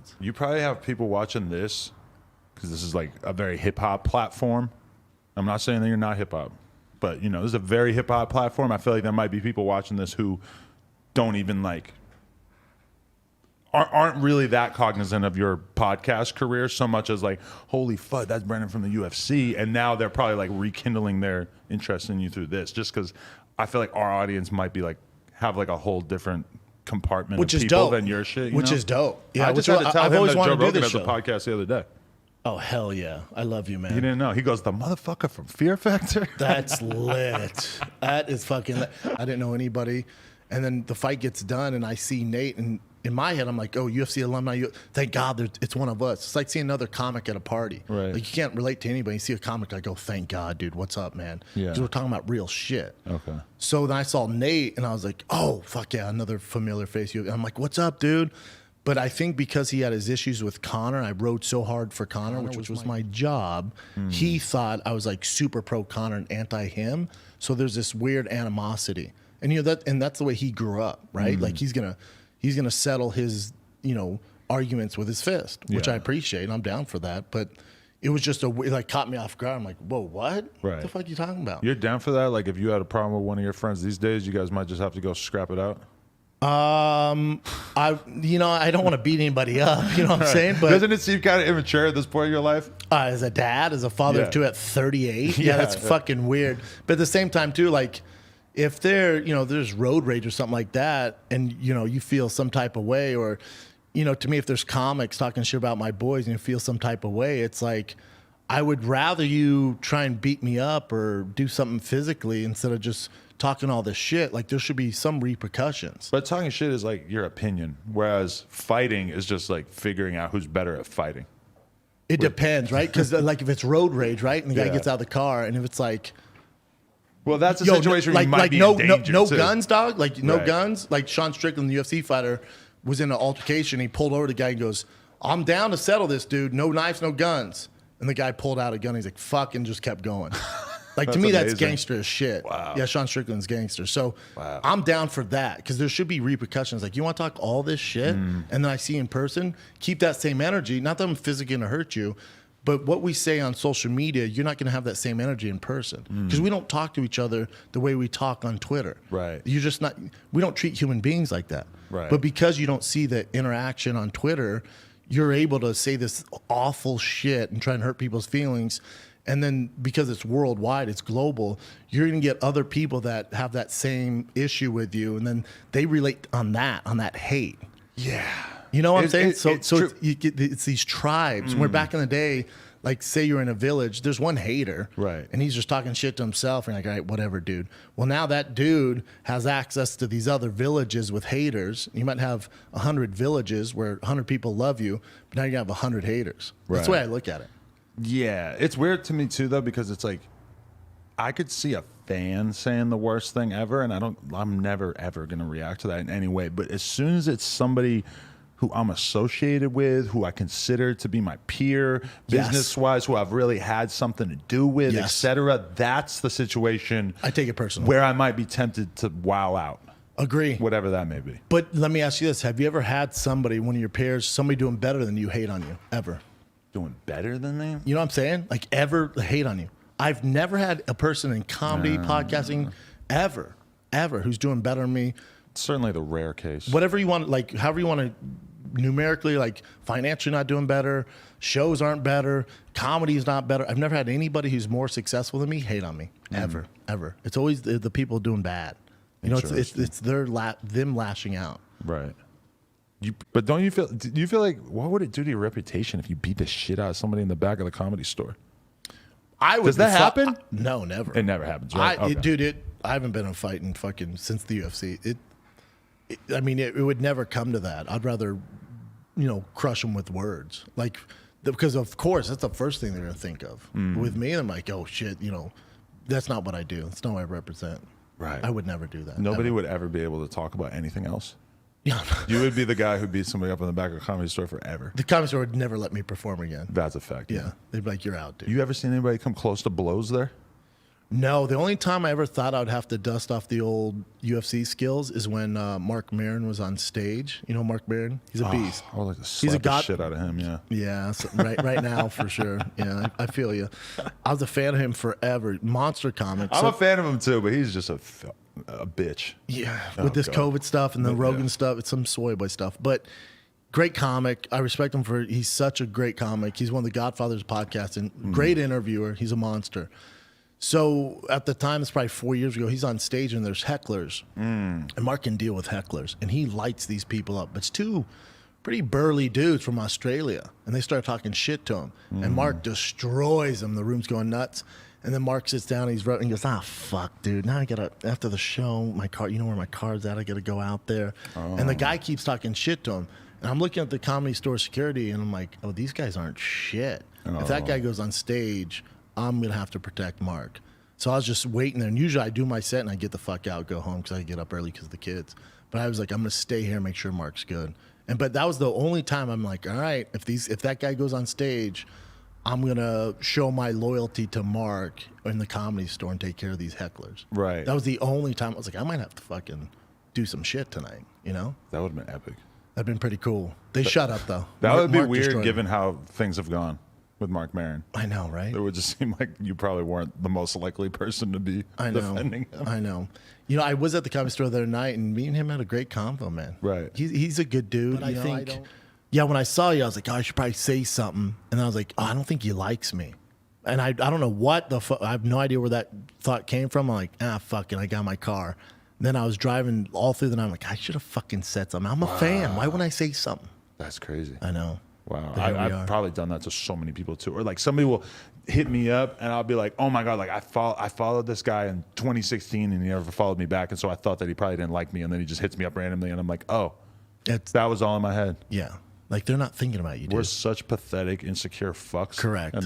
audience. You probably have people watching this because this is like a very hip hop platform. I'm not saying that you're not hip hop, but you know, this is a very hip hop platform. I feel like there might be people watching this who don't even like aren't really that cognizant of your podcast career so much as like, holy fuck, that's Brandon from the UFC, and now they're probably like rekindling their interest in you through this, just because I feel like our audience might be like have like a whole different compartment Which of is people dope. than your shit. Which is dope. Yeah, I just had to tell I've him always that wanted Joe to do Rogan this has a show. podcast the other day. Oh hell yeah, I love you, man. He didn't know. He goes, the motherfucker from Fear Factor. That's lit. That is fucking lit. I didn't know anybody. And then the fight gets done, and I see Nate, and in my head, I'm like, oh, UFC alumni. Thank God it's one of us. It's like seeing another comic at a party. Right. Like, you can't relate to anybody. You see a comic, I go, thank God, dude. What's up, man? Yeah. Because we're talking about real shit. Okay. So then I saw Nate, and I was like, oh, fuck yeah, another familiar face. And I'm like, what's up, dude? But I think because he had his issues with Conor, I rode so hard for Conor, which was my job. He thought I was like super pro Conor and anti him. So there's this weird animosity, and you know that's the way he grew up, right? Like he's gonna settle his arguments with his fist, which I appreciate. I'm down for that, but it was just like caught me off guard. I'm like, whoa, what? Right. What the fuck are you talking about? You're down for that? Like if you had a problem with one of your friends these days, you guys might just have to go scrap it out. I don't want to beat anybody up, you know what I'm saying? But doesn't it seem kind of immature at this point in your life? As a dad, as a father of two at 38, that's fucking weird. But at the same time too, like if there's road rage or something like that, and you feel some type of way, or to me, if there's comics talking shit about my boys and you feel some type of way, it's like I would rather you try and beat me up or do something physically instead of just talking all this shit. Like there should be some repercussions. But talking shit is like your opinion, whereas fighting is just like figuring out who's better at fighting. It depends, right? Because like if it's road rage, right, and the guy gets out of the car, and if it's like, well, that's a situation where you might be in danger no too. guns, dog. Like no guns. Like Sean Strickland, the UFC fighter, was in an altercation. He pulled over the guy and goes, "I'm down to settle this, dude. No knives, no guns." And the guy pulled out a gun. He's like, "Fuck," and just kept going. Like to me, that's gangster as shit. Wow. Yeah, Sean Strickland's gangster. So I'm down for that because there should be repercussions. Like you want to talk all this shit, and then I see you in person, keep that same energy. Not that I'm physically gonna hurt you, but what we say on social media, you're not gonna have that same energy in person because we don't talk to each other the way we talk on Twitter. Right. You're just not. We don't treat human beings like that. Right. But because you don't see the interaction on Twitter, you're able to say this awful shit and try and hurt people's feelings. And then because it's worldwide, it's global, you're going to get other people that have that same issue with you. And then they relate on that hate. Yeah. You know what I'm saying? It's these tribes. And we're back in the day, like say you're in a village, there's one hater. Right. And he's just talking shit to himself. And you're like, all right, whatever, dude. Well, now that dude has access to these other villages with haters. You might have 100 villages where 100 people love you, but now you have 100 haters. That's the way I look at it. Yeah, it's weird to me too, though, because it's like I could see a fan saying the worst thing ever, and I'm never ever gonna react to that in any way. But as soon as it's somebody who I'm associated with, who I consider to be my peer, business-wise, who I've really had something to do with, etc., that's the situation I take it personally where I might be tempted to wow out. Agree. Whatever that may be. But let me ask you this: have you ever had somebody, one of your peers, somebody doing better than you, hate on you ever? Doing better than them? You know what I'm saying? Like ever hate on you. I've never had a person in comedy, podcasting, ever, who's doing better than me. Certainly the rare case. Whatever you want, like however you want to numerically, like financially not doing better, shows aren't better, comedy is not better. I've never had anybody who's more successful than me hate on me, ever. It's always the people doing bad. You know, it's them lashing out. Right. But do you feel like, what would it do to your reputation if you beat the shit out of somebody in the back of the Comedy Store? Does that happen? No, never. It never happens, right? I haven't been in a fight in fucking since the UFC. It would never come to that. I'd rather, crush them with words. Like, because of course, that's the first thing they're going to think of. With me, I'm like, oh shit, that's not what I do. That's not what I represent. Right. I would never do that. Nobody would ever be able to talk about anything else. Yeah. You would be the guy who beat somebody up in the back of a Comedy Store forever. The Comedy Store would never let me perform again. That's a fact. Yeah. They'd be like, you're out, dude. You ever seen anybody come close to blows there? No, the only time I ever thought I'd have to dust off the old UFC skills is when Mark Maron was on stage. You know Mark Maron? He's a beast. I would like to slap the shit out of him, yeah. Yeah, so right now for sure. Yeah, I feel you. I was a fan of him forever. Monster comic. I'm a fan of him too, but he's just a bitch. Yeah, with this COVID stuff and the Rogan stuff. It's some soy boy stuff. But great comic. I respect him for, he's such a great comic. He's one of the Godfathers podcast and great interviewer. He's a monster. So at the time, it's probably 4 years ago, he's on stage and there's hecklers. And Mark can deal with hecklers. And he lights these people up. It's two pretty burly dudes from Australia. And they start talking shit to him. And Mark destroys them. The room's going nuts. And then Mark sits down and he goes, fuck, dude. Now I got to, after the show, my car, you know where my car's at? I got to go out there. And the guy keeps talking shit to him. And I'm looking at the Comedy Store security and I'm like, oh, these guys aren't shit. If that guy goes on stage, I'm going to have to protect Mark. So I was just waiting there. And usually I do my set and I get the fuck out, go home because I get up early because of the kids. But I was like, I'm going to stay here and make sure Mark's good. But that was the only time I'm like, all right, if that guy goes on stage, I'm going to show my loyalty to Mark in the Comedy Store and take care of these hecklers. Right. That was the only time I was like, I might have to fucking do some shit tonight, you know? That would have been epic. That'd been pretty cool. They shut up, though. That would be weird given how things have gone with Mark Maron. I know, right? It would just seem like you probably weren't the most likely person to be defending him. I know. You know, I was at the Comedy Store the other night, and me and him had a great convo, man. Right. He's a good dude. But I think, yeah, when I saw you, I was like, oh, I should probably say something. And I was like, oh, I don't think he likes me. And I don't know what I have no idea where that thought came from. I'm like, fuck it, I got my car. Then I was driving all through the night. I'm like, I should have fucking said something. I'm a fan. Why wouldn't I say something? That's crazy. I know. Wow. I've probably done that to so many people too. Or like somebody will hit me up and I'll be like, oh my God, like I followed this guy in 2016 and he never followed me back. And so I thought that he probably didn't like me. And then he just hits me up randomly and I'm like, oh, that was all in my head. Yeah. Like they're not thinking about you, dude. We're such pathetic, insecure fucks. Correct. And